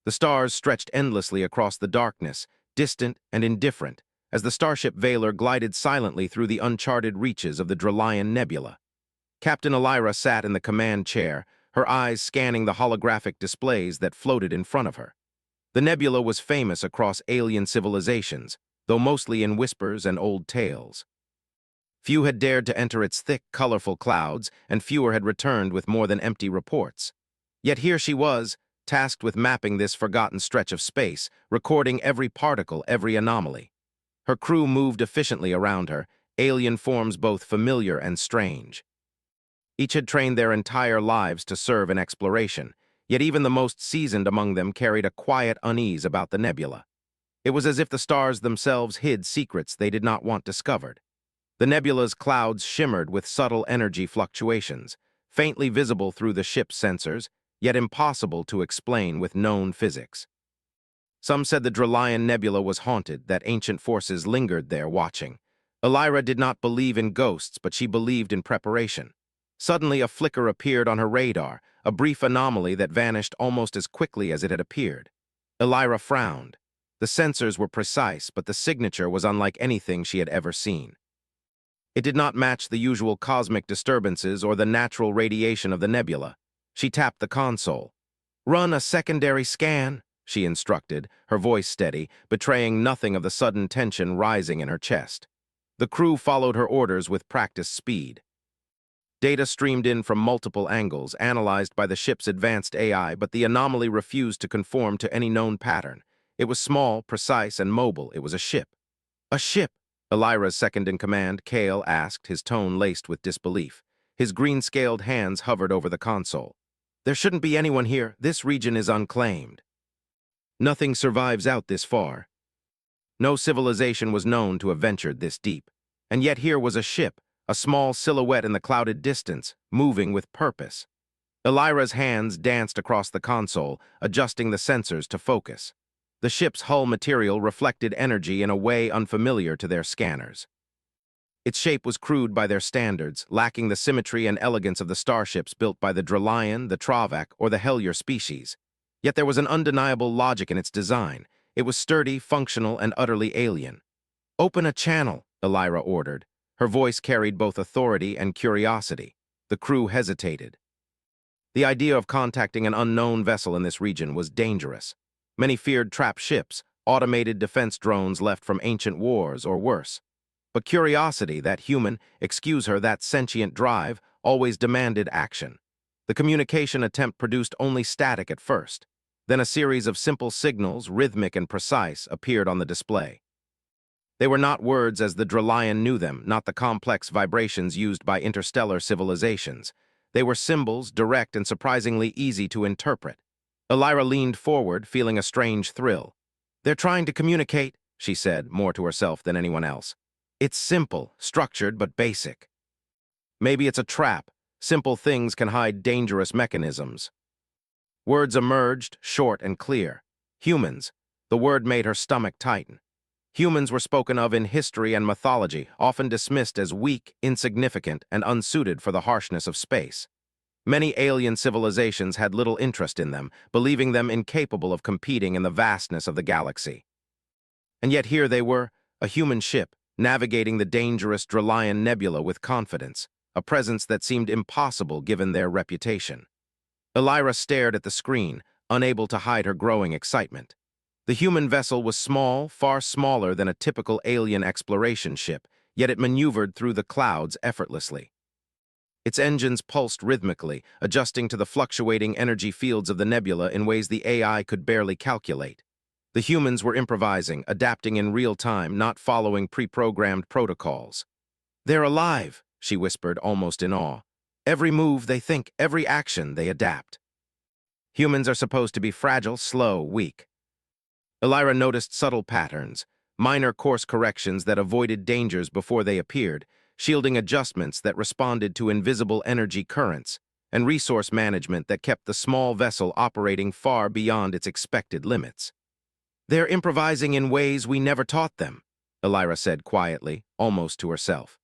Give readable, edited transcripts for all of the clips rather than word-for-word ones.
The stars stretched endlessly across the darkness, distant and indifferent, as the starship Valor glided silently through the uncharted reaches of the Dralion Nebula. Captain Elira sat in the command chair, her eyes scanning the holographic displays that floated in front of her. The nebula was famous across alien civilizations, though mostly in whispers and old tales. Few had dared to enter its thick, colorful clouds, and fewer had returned with more than empty reports. Yet here she was, tasked with mapping this forgotten stretch of space, recording every particle, every anomaly. Her crew moved efficiently around her, alien forms both familiar and strange. Each had trained their entire lives to serve in exploration, yet even the most seasoned among them carried a quiet unease about the nebula. It was as if the stars themselves hid secrets they did not want discovered. The nebula's clouds shimmered with subtle energy fluctuations, faintly visible through the ship's sensors, yet impossible to explain with known physics. Some said the Dralion Nebula was haunted, that ancient forces lingered there watching. Elira did not believe in ghosts, but she believed in preparation. Suddenly a flicker appeared on her radar, a brief anomaly that vanished almost as quickly as it had appeared. Elira frowned. The sensors were precise, but the signature was unlike anything she had ever seen. It did not match the usual cosmic disturbances or the natural radiation of the nebula. She tapped the console. "Run a secondary scan," she instructed, her voice steady, betraying nothing of the sudden tension rising in her chest. The crew followed her orders with practiced speed. Data streamed in from multiple angles, analyzed by the ship's advanced AI, but the anomaly refused to conform to any known pattern. It was small, precise, and mobile. It was a ship. A ship! Elira's second-in-command, Kale, asked, his tone laced with disbelief. His green-scaled hands hovered over the console. "There shouldn't be anyone here. This region is unclaimed. Nothing survives out this far." No civilization was known to have ventured this deep. And yet here was a ship, a small silhouette in the clouded distance, moving with purpose. Elira's hands danced across the console, adjusting the sensors to focus. The ship's hull material reflected energy in a way unfamiliar to their scanners. Its shape was crude by their standards, lacking the symmetry and elegance of the starships built by the Dralion, the Travak, or the Hellier species. Yet there was an undeniable logic in its design. It was sturdy, functional, and utterly alien. "Open a channel," Elira ordered. Her voice carried both authority and curiosity. The crew hesitated. The idea of contacting an unknown vessel in this region was dangerous. Many feared trap ships, automated defense drones left from ancient wars, or worse. But curiosity, that human, excuse her, that sentient drive, always demanded action. The communication attempt produced only static at first. Then a series of simple signals, rhythmic and precise, appeared on the display. They were not words as the Dralion knew them, not the complex vibrations used by interstellar civilizations. They were symbols, direct and surprisingly easy to interpret. Elira leaned forward, feeling a strange thrill. "They're trying to communicate," she said, more to herself than anyone else. "It's simple, structured, but basic. Maybe it's a trap. Simple things can hide dangerous mechanisms." Words emerged, short and clear. Humans. The word made her stomach tighten. Humans were spoken of in history and mythology, often dismissed as weak, insignificant, and unsuited for the harshness of space. Many alien civilizations had little interest in them, believing them incapable of competing in the vastness of the galaxy. And yet here they were, a human ship, navigating the dangerous Dralion Nebula with confidence, a presence that seemed impossible given their reputation. Elira stared at the screen, unable to hide her growing excitement. The human vessel was small, far smaller than a typical alien exploration ship, yet it maneuvered through the clouds effortlessly. Its engines pulsed rhythmically, adjusting to the fluctuating energy fields of the nebula in ways the AI could barely calculate. The humans were improvising, adapting in real time, not following pre-programmed protocols. "They're alive," she whispered, almost in awe. "Every move they think, every action they adapt." Humans are supposed to be fragile, slow, weak. Elira noticed subtle patterns, minor course corrections that avoided dangers before they appeared, shielding adjustments that responded to invisible energy currents, and resource management that kept the small vessel operating far beyond its expected limits. "They're improvising in ways we never taught them," Elira said quietly, almost to herself.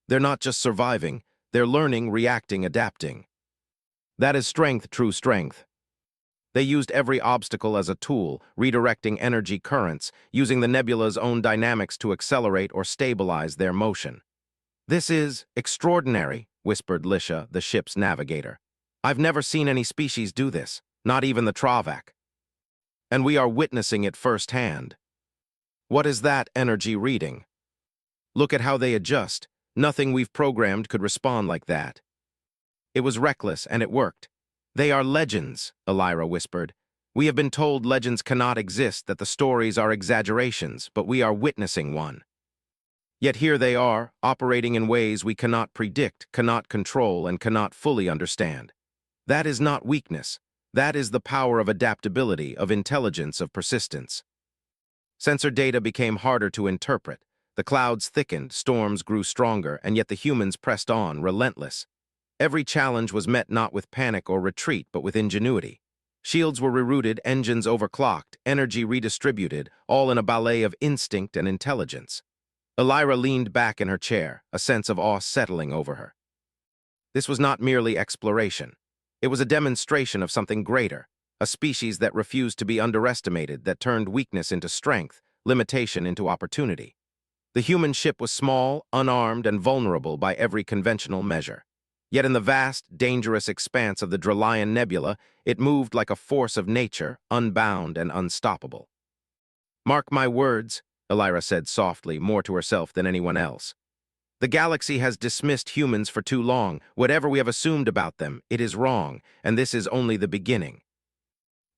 "They're not just surviving, they're learning, reacting, adapting. That is strength, true strength." They used every obstacle as a tool, redirecting energy currents, using the nebula's own dynamics to accelerate or stabilize their motion. "This is extraordinary," whispered Lisha, the ship's navigator. "I've never seen any species do this, not even the Travak. And we are witnessing it firsthand. What is that energy reading? Look at how they adjust. Nothing we've programmed could respond like that." It was reckless, and it worked. "They are legends," Elira whispered. "We have been told legends cannot exist, that the stories are exaggerations, but we are witnessing one. Yet here they are, operating in ways we cannot predict, cannot control, and cannot fully understand. That is not weakness. That is the power of adaptability, of intelligence, of persistence." Sensor data became harder to interpret. The clouds thickened, storms grew stronger, and yet the humans pressed on, relentless. Every challenge was met not with panic or retreat, but with ingenuity. Shields were rerouted, engines overclocked, energy redistributed, all in a ballet of instinct and intelligence. Elira leaned back in her chair, a sense of awe settling over her. This was not merely exploration. It was a demonstration of something greater, a species that refused to be underestimated, that turned weakness into strength, limitation into opportunity. The human ship was small, unarmed, and vulnerable by every conventional measure. Yet in the vast, dangerous expanse of the Dralion Nebula, it moved like a force of nature, unbound and unstoppable. "Mark my words," Elira said softly, more to herself than anyone else. "The galaxy has dismissed humans for too long. Whatever we have assumed about them, it is wrong, and this is only the beginning.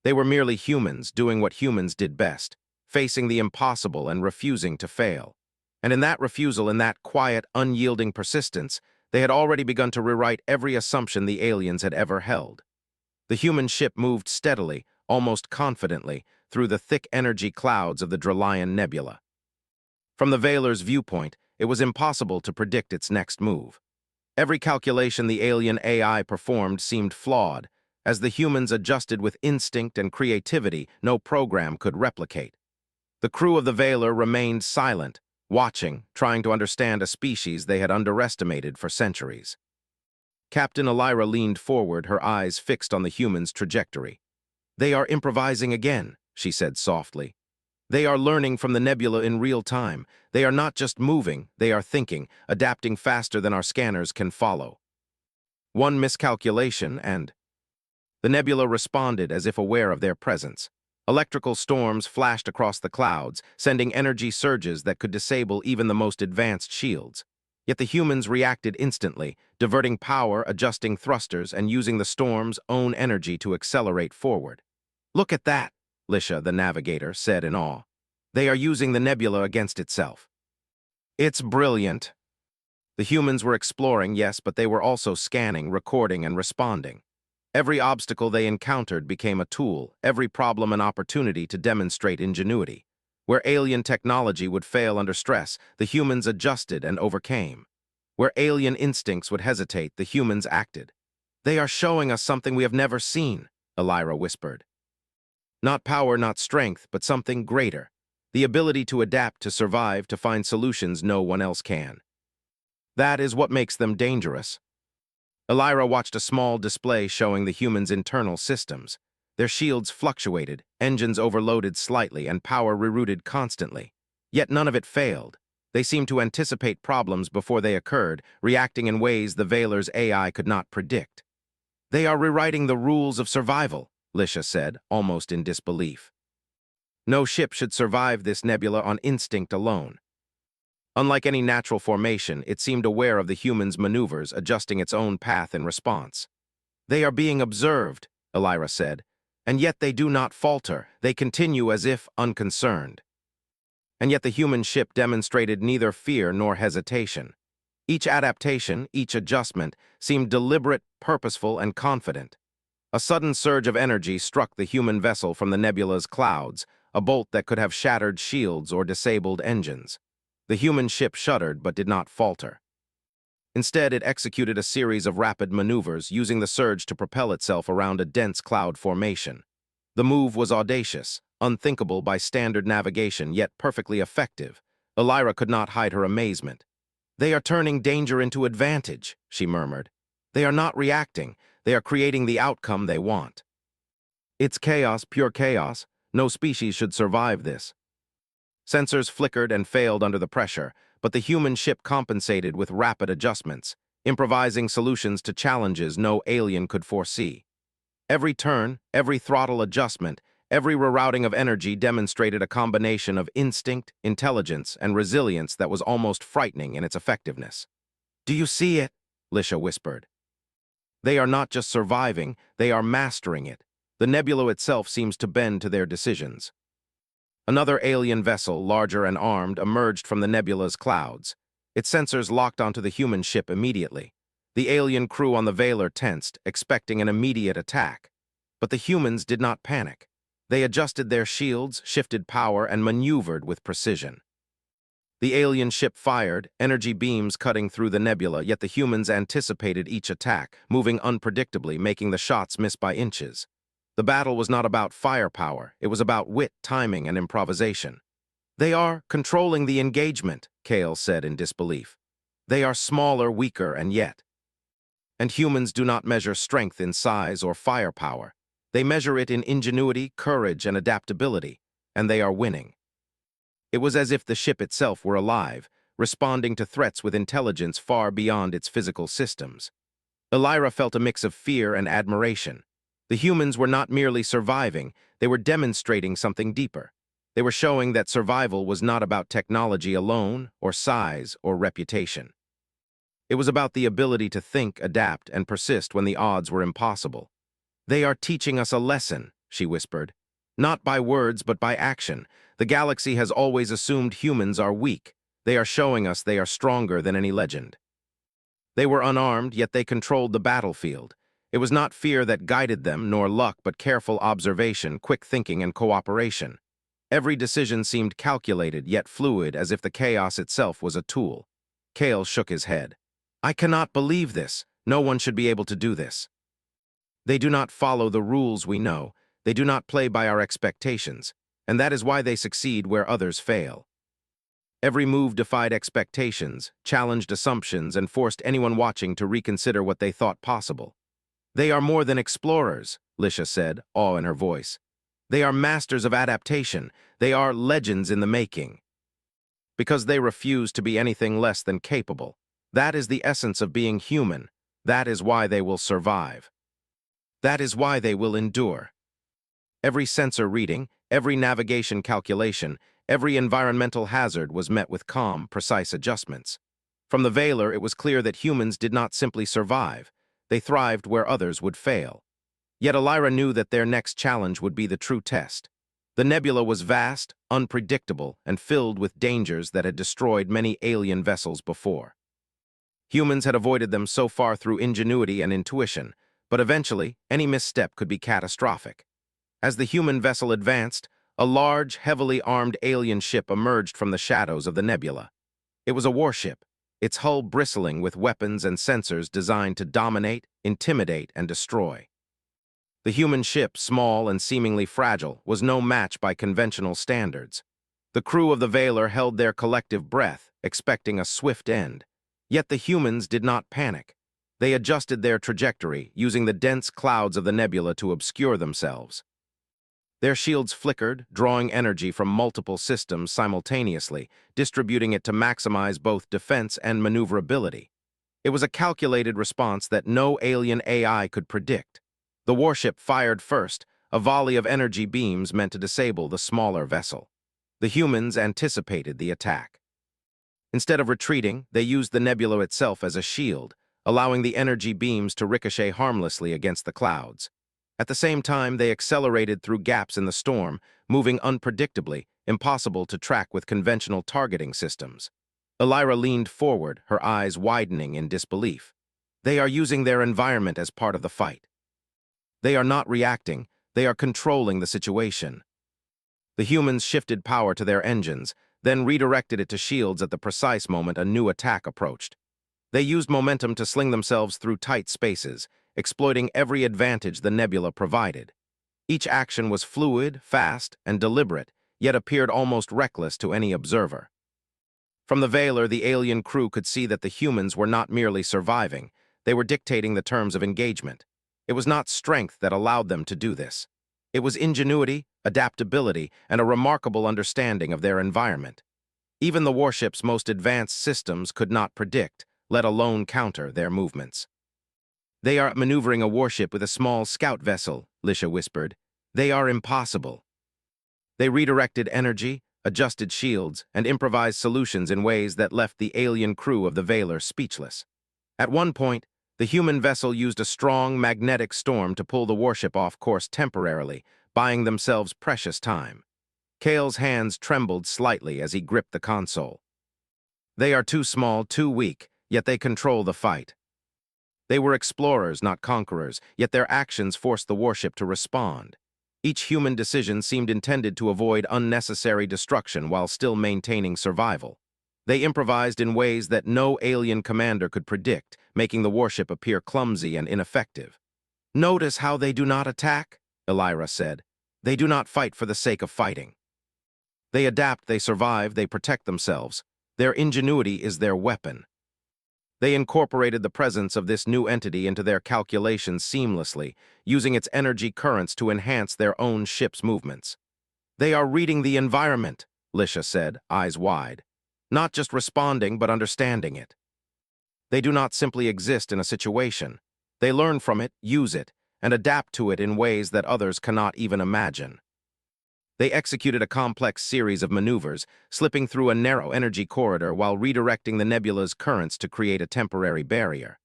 They were merely humans, doing what humans did best, facing the impossible and refusing to fail. And in that refusal, in that quiet, unyielding persistence, they had already begun to rewrite every assumption the aliens had ever held." The human ship moved steadily, almost confidently, through the thick energy clouds of the Dralion Nebula. From the Veiler's viewpoint, it was impossible to predict its next move. Every calculation the alien AI performed seemed flawed. As the humans adjusted with instinct and creativity no program could replicate. The crew of the Veiler remained silent, watching, trying to understand a species they had underestimated for centuries. Captain Elira leaned forward, her eyes fixed on the humans' trajectory. "They are improvising again," she said softly. "They are learning from the nebula in real time. They are not just moving, they are thinking, adapting faster than our scanners can follow. One miscalculation and—" The nebula responded as if aware of their presence. Electrical storms flashed across the clouds, sending energy surges that could disable even the most advanced shields. Yet the humans reacted instantly, diverting power, adjusting thrusters, and using the storm's own energy to accelerate forward. "Look at that," Lisha, the navigator, said in awe. "They are using the nebula against itself." "It's brilliant." The humans were exploring, yes, but they were also scanning, recording, and responding. Every obstacle they encountered became a tool, every problem an opportunity to demonstrate ingenuity. Where alien technology would fail under stress, the humans adjusted and overcame. Where alien instincts would hesitate, the humans acted. "They are showing us something we have never seen," Elira whispered. "Not power, not strength, but something greater. The ability to adapt, to survive, to find solutions no one else can. That is what makes them dangerous." Elira watched a small display showing the humans' internal systems. Their shields fluctuated, engines overloaded slightly, and power rerouted constantly. Yet none of it failed. They seemed to anticipate problems before they occurred, reacting in ways the Veiler's AI could not predict. "They are rewriting the rules of survival," Lisha said, almost in disbelief. No ship should survive this nebula on instinct alone. Unlike any natural formation, it seemed aware of the humans' maneuvers, adjusting its own path in response. "They are being observed," Elira said, "and yet they do not falter. They continue as if unconcerned." And yet the human ship demonstrated neither fear nor hesitation. Each adaptation, each adjustment, seemed deliberate, purposeful, and confident. A sudden surge of energy struck the human vessel from the nebula's clouds, a bolt that could have shattered shields or disabled engines. The human ship shuddered but did not falter. Instead, it executed a series of rapid maneuvers, using the surge to propel itself around a dense cloud formation. The move was audacious, unthinkable by standard navigation, yet perfectly effective. Elira could not hide her amazement. "They are turning danger into advantage," she murmured. "They are not reacting. They are creating the outcome they want." It's chaos, pure chaos. No species should survive this. Sensors flickered and failed under the pressure, but the human ship compensated with rapid adjustments, improvising solutions to challenges no alien could foresee. Every turn, every throttle adjustment, every rerouting of energy demonstrated a combination of instinct, intelligence, and resilience that was almost frightening in its effectiveness. "Do you see it?" Lisha whispered. "They are not just surviving, they are mastering it. The nebula itself seems to bend to their decisions." Another alien vessel, larger and armed, emerged from the nebula's clouds. Its sensors locked onto the human ship immediately. The alien crew on the Veiler tensed, expecting an immediate attack. But the humans did not panic. They adjusted their shields, shifted power, and maneuvered with precision. The alien ship fired, energy beams cutting through the nebula, yet the humans anticipated each attack, moving unpredictably, making the shots miss by inches. The battle was not about firepower, it was about wit, timing, and improvisation. "They are controlling the engagement," Kale said in disbelief. "They are smaller, weaker, and yet." And humans do not measure strength in size or firepower. They measure it in ingenuity, courage, and adaptability, and they are winning. It was as if the ship itself were alive, responding to threats with intelligence far beyond its physical systems. Elira felt a mix of fear and admiration. The humans were not merely surviving, they were demonstrating something deeper. They were showing that survival was not about technology alone, or size, or reputation. It was about the ability to think, adapt, and persist when the odds were impossible. "They are teaching us a lesson," she whispered. "Not by words, but by action. The galaxy has always assumed humans are weak. They are showing us they are stronger than any legend." They were unarmed, yet they controlled the battlefield. It was not fear that guided them, nor luck, but careful observation, quick thinking, and cooperation. Every decision seemed calculated, yet fluid, as if the chaos itself was a tool. Kale shook his head. "I cannot believe this. No one should be able to do this. They do not follow the rules we know. They do not play by our expectations, and that is why they succeed where others fail." Every move defied expectations, challenged assumptions, and forced anyone watching to reconsider what they thought possible. "They are more than explorers," Lisha said, awe in her voice. "They are masters of adaptation. They are legends in the making." Because they refuse to be anything less than capable. That is the essence of being human. That is why they will survive. That is why they will endure. Every sensor reading, every navigation calculation, every environmental hazard was met with calm, precise adjustments. From the Veiler, it was clear that humans did not simply survive. They thrived where others would fail. Yet Elira knew that their next challenge would be the true test. The nebula was vast, unpredictable, and filled with dangers that had destroyed many alien vessels before. Humans had avoided them so far through ingenuity and intuition, but eventually, any misstep could be catastrophic. As the human vessel advanced, a large, heavily armed alien ship emerged from the shadows of the nebula. It was a warship, its hull bristling with weapons and sensors designed to dominate, intimidate, and destroy. The human ship, small and seemingly fragile, was no match by conventional standards. The crew of the Veiler held their collective breath, expecting a swift end. Yet the humans did not panic. They adjusted their trajectory, using the dense clouds of the nebula to obscure themselves. Their shields flickered, drawing energy from multiple systems simultaneously, distributing it to maximize both defense and maneuverability. It was a calculated response that no alien AI could predict. The warship fired first, a volley of energy beams meant to disable the smaller vessel. The humans anticipated the attack. Instead of retreating, they used the nebula itself as a shield, allowing the energy beams to ricochet harmlessly against the clouds. At the same time, they accelerated through gaps in the storm, moving unpredictably, impossible to track with conventional targeting systems. Elira leaned forward, her eyes widening in disbelief. They are using their environment as part of the fight. They are not reacting, they are controlling the situation. The humans shifted power to their engines, then redirected it to shields at the precise moment a new attack approached. They used momentum to sling themselves through tight spaces, exploiting every advantage the nebula provided. Each action was fluid, fast, and deliberate, yet appeared almost reckless to any observer. From the Veiler, the alien crew could see that the humans were not merely surviving, they were dictating the terms of engagement. It was not strength that allowed them to do this. It was ingenuity, adaptability, and a remarkable understanding of their environment. Even the warship's most advanced systems could not predict, let alone counter, their movements. "They are maneuvering a warship with a small scout vessel," Lisha whispered. "They are impossible." They redirected energy, adjusted shields, and improvised solutions in ways that left the alien crew of the Veiler speechless. At one point, the human vessel used a strong magnetic storm to pull the warship off course temporarily, buying themselves precious time. Kale's hands trembled slightly as he gripped the console. They are too small, too weak, yet they control the fight. They were explorers, not conquerors, yet their actions forced the warship to respond. Each human decision seemed intended to avoid unnecessary destruction while still maintaining survival. They improvised in ways that no alien commander could predict, making the warship appear clumsy and ineffective. "Notice how they do not attack," Elira said. "They do not fight for the sake of fighting. They adapt, they survive, they protect themselves. Their ingenuity is their weapon." They incorporated the presence of this new entity into their calculations seamlessly, using its energy currents to enhance their own ship's movements. "They are reading the environment," Lisha said, eyes wide. "Not just responding, but understanding it. They do not simply exist in a situation. They learn from it, use it, and adapt to it in ways that others cannot even imagine." They executed a complex series of maneuvers, slipping through a narrow energy corridor while redirecting the nebula's currents to create a temporary barrier.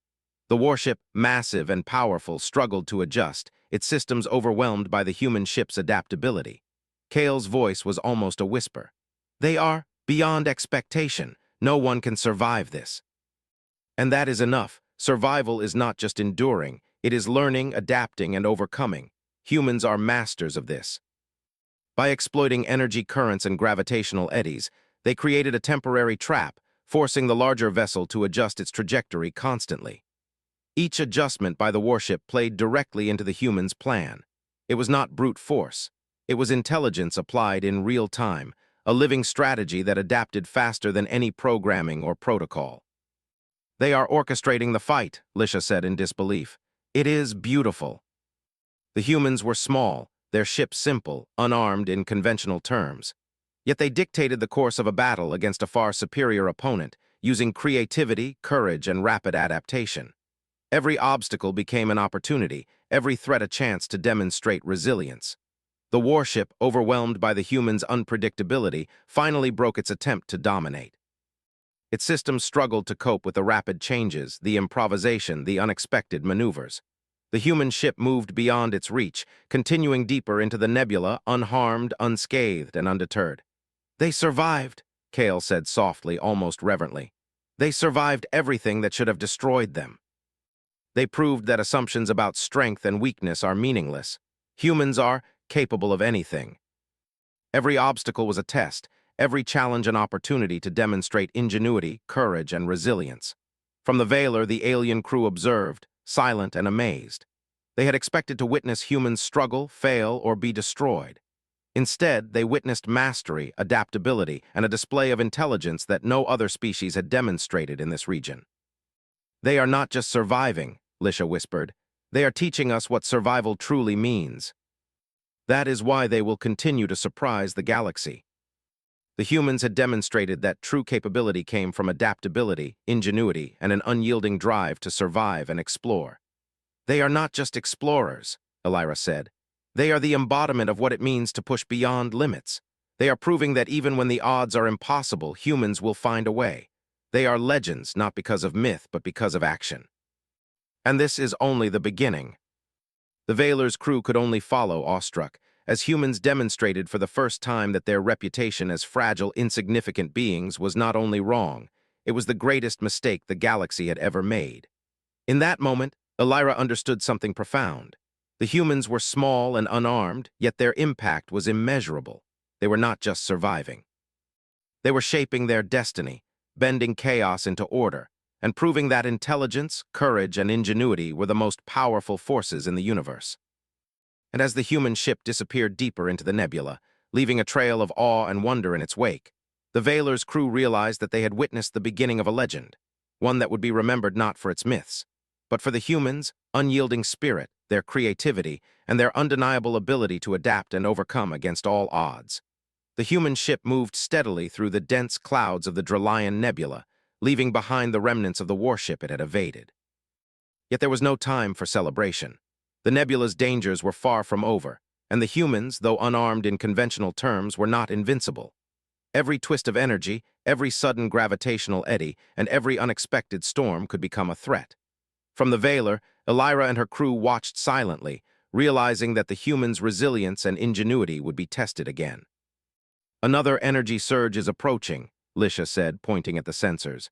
The warship, massive and powerful, struggled to adjust, its systems overwhelmed by the human ship's adaptability. Kale's voice was almost a whisper. "They are beyond expectation. No one can survive this." And that is enough. Survival is not just enduring, it is learning, adapting, and overcoming. Humans are masters of this. By exploiting energy currents and gravitational eddies, they created a temporary trap, forcing the larger vessel to adjust its trajectory constantly. Each adjustment by the warship played directly into the human's plan. It was not brute force. It was intelligence applied in real time, a living strategy that adapted faster than any programming or protocol. "They are orchestrating the fight," Lisha said in disbelief. "It is beautiful." The humans were small, their ship simple, unarmed in conventional terms. Yet they dictated the course of a battle against a far superior opponent, using creativity, courage, and rapid adaptation. Every obstacle became an opportunity, every threat a chance to demonstrate resilience. The warship, overwhelmed by the humans' unpredictability, finally broke its attempt to dominate. Its systems struggled to cope with the rapid changes, the improvisation, the unexpected maneuvers. The human ship moved beyond its reach, continuing deeper into the nebula, unharmed, unscathed, and undeterred. "They survived," Kale said softly, almost reverently. "They survived everything that should have destroyed them." They proved that assumptions about strength and weakness are meaningless. Humans are capable of anything. Every obstacle was a test, every challenge an opportunity to demonstrate ingenuity, courage, and resilience. From the Veiler, the alien crew observed, silent and amazed. They had expected to witness humans struggle, fail, or be destroyed. Instead, they witnessed mastery, adaptability, and a display of intelligence that no other species had demonstrated in this region. "They are not just surviving," Lisha whispered. "They are teaching us what survival truly means. That is why they will continue to surprise the galaxy." The humans had demonstrated that true capability came from adaptability, ingenuity, and an unyielding drive to survive and explore. "They are not just explorers," Elira said. "They are the embodiment of what it means to push beyond limits. They are proving that even when the odds are impossible, humans will find a way. They are legends, not because of myth, but because of action." And this is only the beginning. The Veiler's crew could only follow, awestruck, as humans demonstrated for the first time that their reputation as fragile, insignificant beings was not only wrong, it was the greatest mistake the galaxy had ever made. In that moment, Elira understood something profound. The humans were small and unarmed, yet their impact was immeasurable. They were not just surviving. They were shaping their destiny, bending chaos into order, and proving that intelligence, courage, and ingenuity were the most powerful forces in the universe. And as the human ship disappeared deeper into the nebula, leaving a trail of awe and wonder in its wake, the Veiler's crew realized that they had witnessed the beginning of a legend, one that would be remembered not for its myths, But for the humans, unyielding spirit, their creativity, and their undeniable ability to adapt and overcome against all odds. The human ship moved steadily through the dense clouds of the Dralion Nebula, leaving behind the remnants of the warship it had evaded. Yet there was no time for celebration. The nebula's dangers were far from over, and the humans, though unarmed in conventional terms, were not invincible. Every twist of energy, every sudden gravitational eddy, and every unexpected storm could become a threat. From the Veiler, Elira and her crew watched silently, realizing that the humans' resilience and ingenuity would be tested again. "Another energy surge is approaching," Lisha said, pointing at the sensors.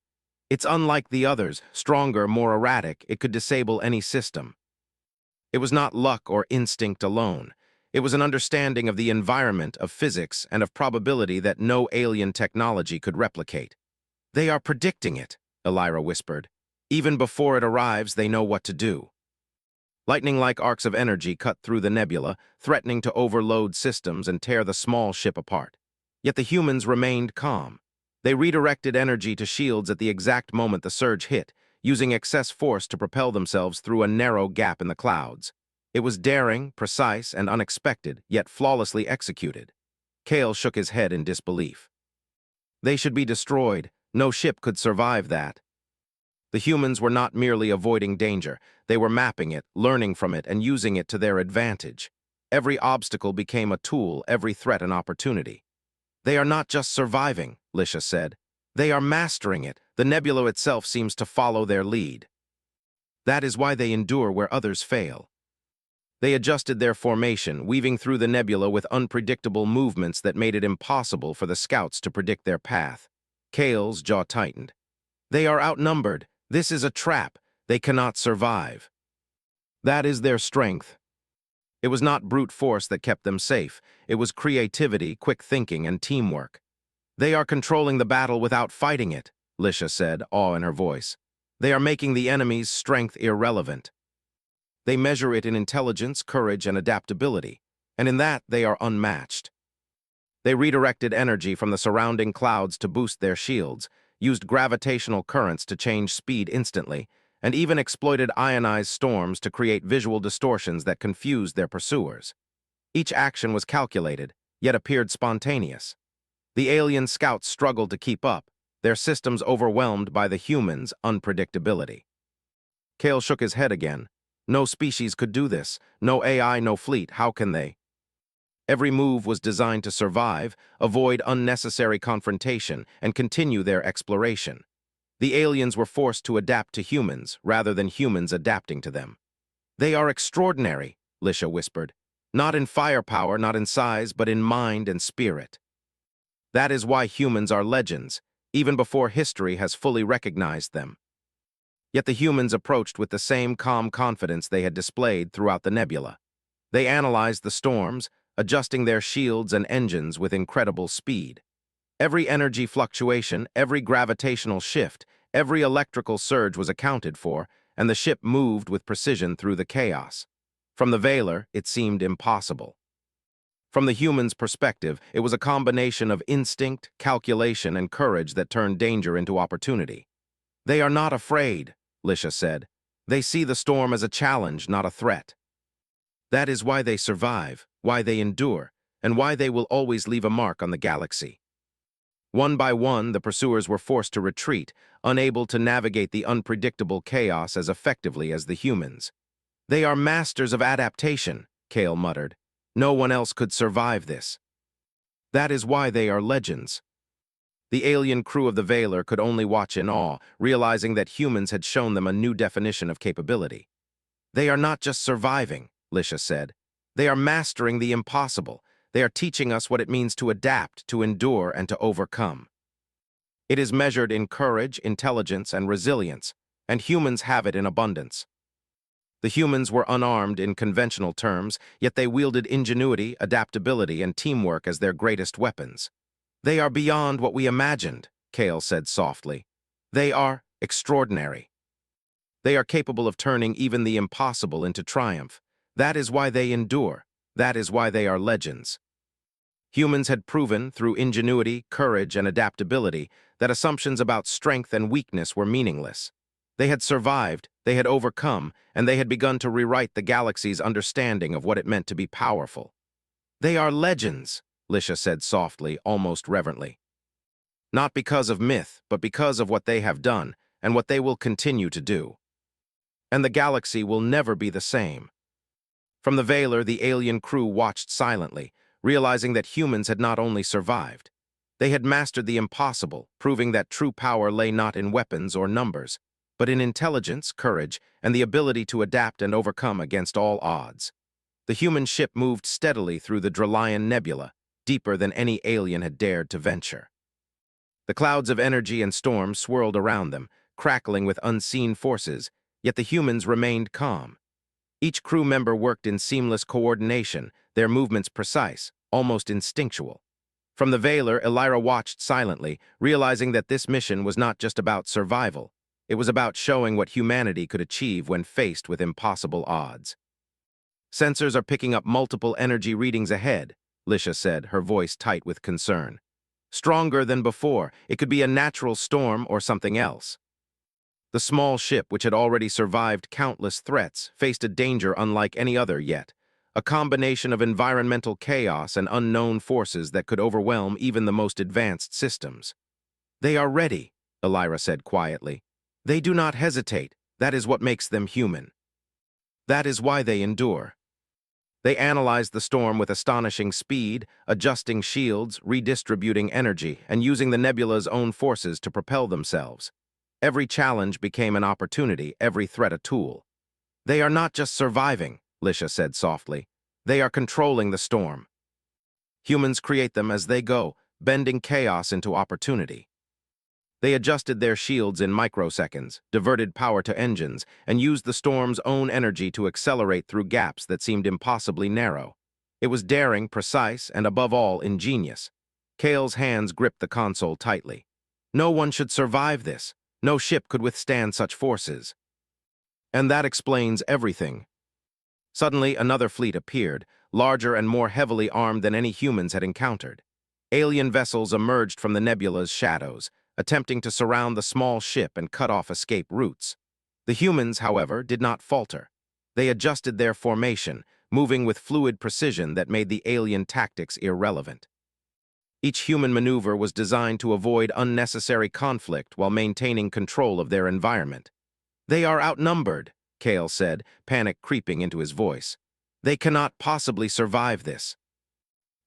"It's unlike the others, stronger, more erratic. It could disable any system." It was not luck or instinct alone. It was an understanding of the environment, of physics, and of probability that no alien technology could replicate. "They are predicting it," Elira whispered. "Even before it arrives, they know what to do." Lightning-like arcs of energy cut through the nebula, threatening to overload systems and tear the small ship apart. Yet the humans remained calm. They redirected energy to shields at the exact moment the surge hit, using excess force to propel themselves through a narrow gap in the clouds. It was daring, precise, and unexpected, yet flawlessly executed. Kale shook his head in disbelief. "They should be destroyed. No ship could survive that." The humans were not merely avoiding danger. They were mapping it, learning from it, and using it to their advantage. Every obstacle became a tool, every threat an opportunity. "They are not just surviving," Lisha said. "They are mastering it. The nebula itself seems to follow their lead. That is why they endure where others fail." They adjusted their formation, weaving through the nebula with unpredictable movements that made it impossible for the scouts to predict their path. Kale's jaw tightened. "They are outnumbered. This is a trap. They cannot survive." "That is their strength." It was not brute force that kept them safe. It was creativity, quick thinking, and teamwork. "They are controlling the battle without fighting it," Lisha said, awe in her voice. "They are making the enemy's strength irrelevant. They measure it in intelligence, courage, and adaptability, and in that they are unmatched." They redirected energy from the surrounding clouds to boost their shields, used gravitational currents to change speed instantly, and even exploited ionized storms to create visual distortions that confused their pursuers. Each action was calculated, yet appeared spontaneous. The alien scouts struggled to keep up, their systems overwhelmed by the humans' unpredictability. Kale shook his head again. "No species could do this. No AI, no fleet. How can they?" Every move was designed to survive, avoid unnecessary confrontation, and continue their exploration. The aliens were forced to adapt to humans, rather than humans adapting to them. "They are extraordinary," Lisha whispered. "Not in firepower, not in size, but in mind and spirit. That is why humans are legends, even before history has fully recognized them." Yet the humans approached with the same calm confidence they had displayed throughout the nebula. They analyzed the storms, adjusting their shields and engines with incredible speed. Every energy fluctuation, every gravitational shift, every electrical surge was accounted for, and the ship moved with precision through the chaos. From the Veiler, it seemed impossible. From the human's perspective, it was a combination of instinct, calculation, and courage that turned danger into opportunity. "They are not afraid," Lisha said. "They see the storm as a challenge, not a threat. That is why they survive, why they endure, and why they will always leave a mark on the galaxy." One by one, the pursuers were forced to retreat, unable to navigate the unpredictable chaos as effectively as the humans. "They are masters of adaptation," Kale muttered. "No one else could survive this. That is why they are legends." The alien crew of the Veiler could only watch in awe, realizing that humans had shown them a new definition of capability. "They are not just surviving," Lisha said. "They are mastering the impossible. They are teaching us what it means to adapt, to endure, and to overcome. It is measured in courage, intelligence, and resilience, and humans have it in abundance." The humans were unarmed in conventional terms, yet they wielded ingenuity, adaptability, and teamwork as their greatest weapons. "They are beyond what we imagined," Kale said softly. "They are extraordinary. They are capable of turning even the impossible into triumph. That is why they endure. That is why they are legends." Humans had proven, through ingenuity, courage, and adaptability, that assumptions about strength and weakness were meaningless. They had survived, they had overcome, and they had begun to rewrite the galaxy's understanding of what it meant to be powerful. "They are legends," Lisha said softly, almost reverently. "Not because of myth, but because of what they have done, and what they will continue to do. And the galaxy will never be the same." From the Veiler, the alien crew watched silently, realizing that humans had not only survived. They had mastered the impossible, proving that true power lay not in weapons or numbers, but in intelligence, courage, and the ability to adapt and overcome against all odds. The human ship moved steadily through the Dralion Nebula, deeper than any alien had dared to venture. The clouds of energy and storm swirled around them, crackling with unseen forces, yet the humans remained calm. Each crew member worked in seamless coordination, their movements precise, almost instinctual. From the Veiler, Elira watched silently, realizing that this mission was not just about survival. It was about showing what humanity could achieve when faced with impossible odds. "Sensors are picking up multiple energy readings ahead," Lisha said, her voice tight with concern. "Stronger than before. It could be a natural storm or something else." The small ship, which had already survived countless threats, faced a danger unlike any other yet, a combination of environmental chaos and unknown forces that could overwhelm even the most advanced systems. "They are ready," Elira said quietly. "They do not hesitate. That is what makes them human. That is why they endure." They analyzed the storm with astonishing speed, adjusting shields, redistributing energy, and using the nebula's own forces to propel themselves. Every challenge became an opportunity, every threat a tool. "They are not just surviving," Lisha said softly. "They are controlling the storm. Humans create them as they go, bending chaos into opportunity." They adjusted their shields in microseconds, diverted power to engines, and used the storm's own energy to accelerate through gaps that seemed impossibly narrow. It was daring, precise, and above all, ingenious. Kale's hands gripped the console tightly. No one should survive this. No ship could withstand such forces. And that explains everything. Suddenly, another fleet appeared, larger and more heavily armed than any humans had encountered. Alien vessels emerged from the nebula's shadows, attempting to surround the small ship and cut off escape routes. The humans, however, did not falter. They adjusted their formation, moving with fluid precision that made the alien tactics irrelevant. Each human maneuver was designed to avoid unnecessary conflict while maintaining control of their environment. "They are outnumbered," Kale said, panic creeping into his voice. "They cannot possibly survive this.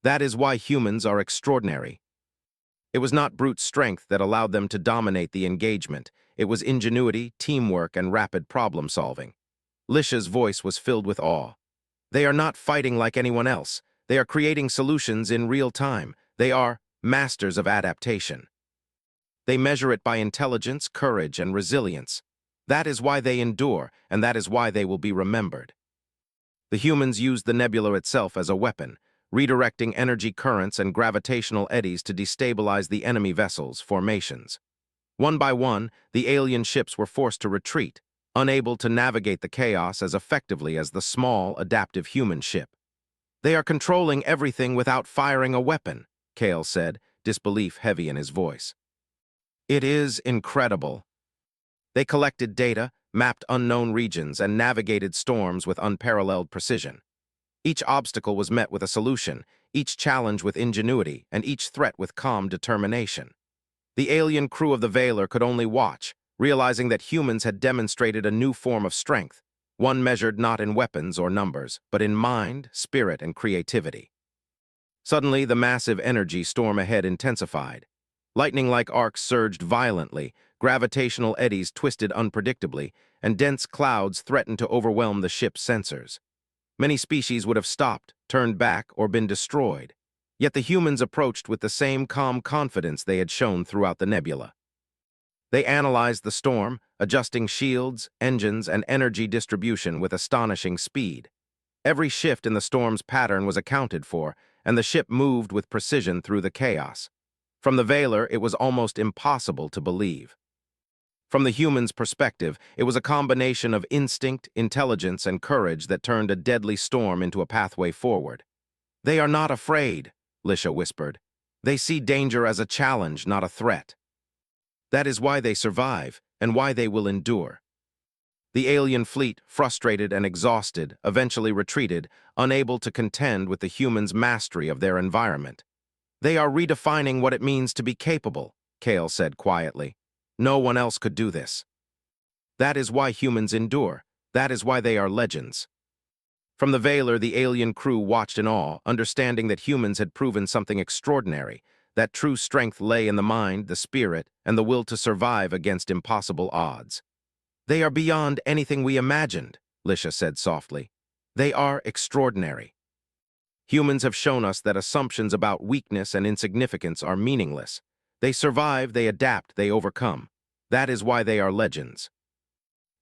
That is why humans are extraordinary." It was not brute strength that allowed them to dominate the engagement. It was ingenuity, teamwork, and rapid problem-solving. Lisha's voice was filled with awe. "They are not fighting like anyone else. They are creating solutions in real time. They are masters of adaptation. They measure it by intelligence, courage, and resilience. That is why they endure, and that is why they will be remembered." The humans used the nebula itself as a weapon, redirecting energy currents and gravitational eddies to destabilize the enemy vessels' formations. One by one, the alien ships were forced to retreat, unable to navigate the chaos as effectively as the small, adaptive human ship. "They are controlling everything without firing a weapon," Kale said, disbelief heavy in his voice. "It is incredible." They collected data, mapped unknown regions, and navigated storms with unparalleled precision. Each obstacle was met with a solution, each challenge with ingenuity, and each threat with calm determination. The alien crew of the Veiler could only watch, realizing that humans had demonstrated a new form of strength, one measured not in weapons or numbers, but in mind, spirit, and creativity. Suddenly, the massive energy storm ahead intensified. Lightning-like arcs surged violently, gravitational eddies twisted unpredictably, and dense clouds threatened to overwhelm the ship's sensors. Many species would have stopped, turned back, or been destroyed. Yet the humans approached with the same calm confidence they had shown throughout the nebula. They analyzed the storm, adjusting shields, engines, and energy distribution with astonishing speed. Every shift in the storm's pattern was accounted for, and the ship moved with precision through the chaos. From the Veiler, it was almost impossible to believe. From the human's perspective, it was a combination of instinct, intelligence, and courage that turned a deadly storm into a pathway forward. "They are not afraid," Lisha whispered. "They see danger as a challenge, not a threat. That is why they survive. and why they will endure. The alien fleet, frustrated and exhausted, eventually retreated, unable to contend with the humans' mastery of their environment. They are redefining what it means to be capable, Kale said quietly. No one else could do this. That is why humans endure. That is why they are legends. From the Veiler, the alien crew watched in awe, understanding that humans had proven something extraordinary, that true strength lay in the mind, the spirit, and the will to survive against impossible odds. They are beyond anything we imagined, Lisha said softly. They are extraordinary. Humans have shown us that assumptions about weakness and insignificance are meaningless. They survive, they adapt, they overcome. That is why they are legends.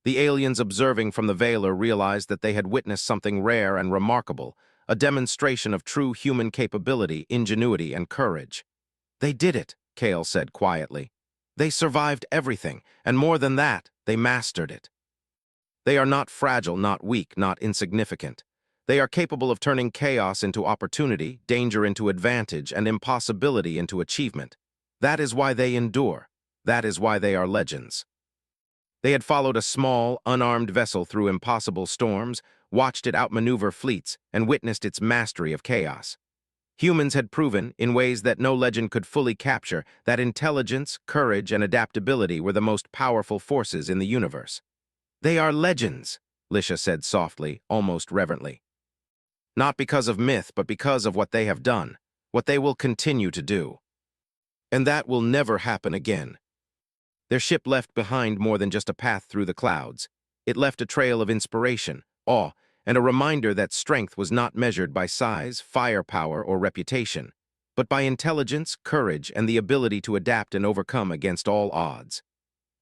The aliens observing from the Veiler realized that they had witnessed something rare and remarkable, a demonstration of true human capability, ingenuity, and courage. They did it, Kale said quietly. They survived everything, and more than that, they mastered it. They are not fragile, not weak, not insignificant. They are capable of turning chaos into opportunity, danger into advantage, and impossibility into achievement. That is why they endure. That is why they are legends. They had followed a small, unarmed vessel through impossible storms, watched it outmaneuver fleets, and witnessed its mastery of chaos. Humans had proven, in ways that no legend could fully capture, that intelligence, courage, and adaptability were the most powerful forces in the universe. They are legends, Lisha said softly, almost reverently. Not because of myth, but because of what they have done, what they will continue to do. And that will never happen again. Their ship left behind more than just a path through the clouds. It left a trail of inspiration, awe, and a reminder that strength was not measured by size, firepower, or reputation, but by intelligence, courage, and the ability to adapt and overcome against all odds.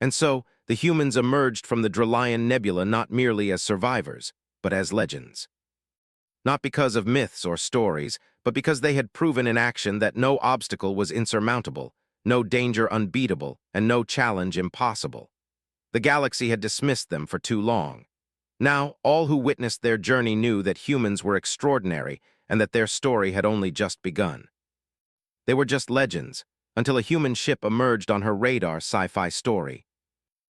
And so, the humans emerged from the Dralion Nebula not merely as survivors, but as legends. Not because of myths or stories, but because they had proven in action that no obstacle was insurmountable, no danger unbeatable, and no challenge impossible. The galaxy had dismissed them for too long. Now, all who witnessed their journey knew that humans were extraordinary and that their story had only just begun. They were just legends, until a human ship emerged on her radar Sci-fi story.